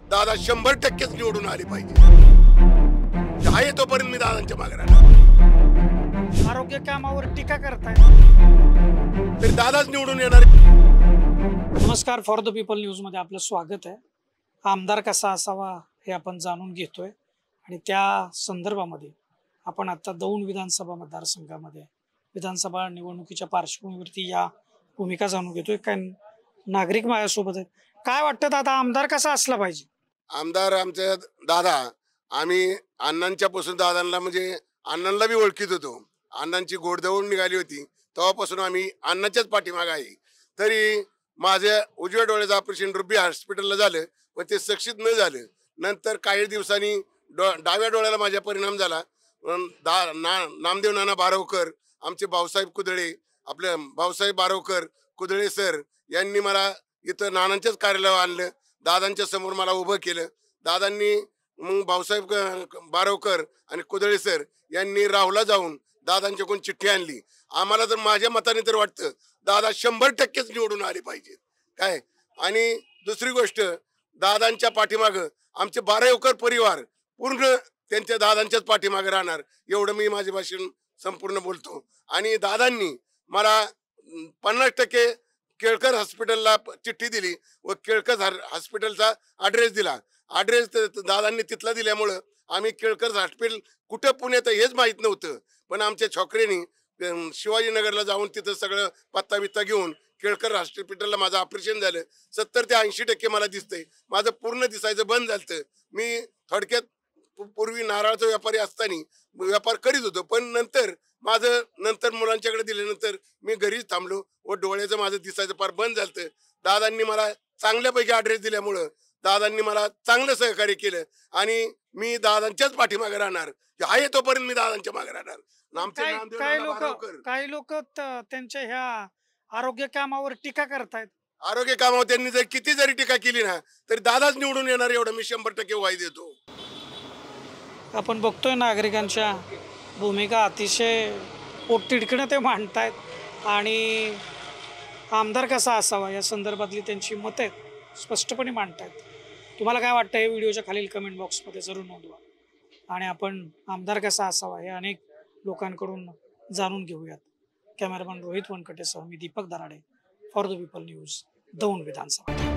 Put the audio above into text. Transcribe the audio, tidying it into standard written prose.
दादा 100% निवडून आले पाहिजे। आहे तोपर्यंत मी दादांच्या मागे राहणार। आरोग्य कामावर टीका करताय तर दादाच निवडून येणार। नमस्कार, फॉर द पीपल न्यूज मध्ये आपलं स्वागत आहे। आमदार कसा असावा हे आपण जाणून घेतोय आणि त्या संदर्भामध्ये आपण आता दौंड विधानसभा मतदारसंघामध्ये विधानसभा निवडणुकीच्या पार्श्वभूमीवरती या भूमिका जाणून घेतोय। काय नागरिक माझ्यासोबत आहेत, काय वाटतं दादा, आमदार कसा असला पाहिजे? आमदार आमचे दादा, आम्ही अण्णांच्या पासून दादांना म्हणजे अण्णांना बी ओळखीत होतो। अण्णांची गोडदवून निघाली होती तेव्हापासून आम्ही अण्णाच्याच पाठीमागे आहे। तरी माझ्या उजव्या डोळ्याचं ऑपरेशन रुबी हॉस्पिटलला झालं, पण ते सक्सेस न झालं। नंतर काही दिवसांनी डाव्या डोळ्याला माझ्या परिणाम झाला। नामदेव नाना बारवकर, आमचे भाऊसाहेब कुदळे, आपले भाऊसाहेब बारवकर कुदळे सर यांनी मला इथं नानांच्याच कार्यालयावर आणलं। दादांच्या समोर मला उभं केलं। दादांनी मग भाऊसाहेब बारवकर आणि कुदळे सर यांनी राहुला जाऊन दादांच्याकडून चिठ्ठी आणली। आम्हाला तर माझ्या मताने तर वाटतं दादा 100% निवडून आले पाहिजेत काय। आणि दुसरी गोष्ट, दादांच्या पाठीमागं आमचे बारवकर परिवार पूर्ण त्यांच्या दादांच्याच पाठीमागे राहणार, एवढं मी माझे भाषण संपूर्ण बोलतो। आणि दादांनी मला 50% केळकर हॉस्पिटलला चिठ्ठी दिली व केळकर हॉस्पिटलचा ॲड्रेस दिला। ॲड्रेस दादांनी तिथला दिल्यामुळं आम्ही केळकर हॉस्पिटल कुठं पुण्यात हेच माहीत नव्हतं, पण आमच्या छोकरेनी शिवाजीनगरला जाऊन तिथं सगळं पत्ता बित्ता घेऊन केळकर हॉस्पिटलला माझं ऑपरेशन झालं। 70 ते 80% मला दिसतंय, माझं पूर्ण दिसायचं बंद झालं। मी थोडक्यात पूर्वी नारळाचा व्यापारी असताना व्यापार करीत होतो, पण नंतर मुलांच्याकडे दिल्यानंतर मी घरीच थांबलो व डोळ्याचं माझं दिसायचं फार बंद झालं। दादांनी मला चांगल्यापैकी ॲड्रेस दिल्यामुळं दादांनी मला चांगलं सहकार्य केलं आणि मी दादांच्याच पाठीमागे राहणार। आहे तोपर्यंत मी दादांच्या मागे राहणार। काही लोक त्यांच्या ह्या आरोग्य कामावर टीका करतायत। आरोग्य कामावर त्यांनी जर किती जरी टीका केली ना तरी दादाच निवडून येणार, एवढं मी 100% ग्वाही देतो। आपण बघतोय नागरिकांच्या भूमिका अतिशय पोटतिडकीनं ते मांडतायत आणि आमदार कसा असावा या संदर्भातली त्यांची मतं स्पष्टपणे मांडतायत। तुम्हाला काय वाटतं हे व्हिडिओच्या खालील कमेंट बॉक्समध्ये जरूर नोंदवा आणि आपण आमदार कसा असावा हे अनेक लोकांकडून जाणून घेऊयात। कॅमेरामॅन रोहित वनकटेसह मी Deepak Darade, for the People News, Daund Vidhan Sabha.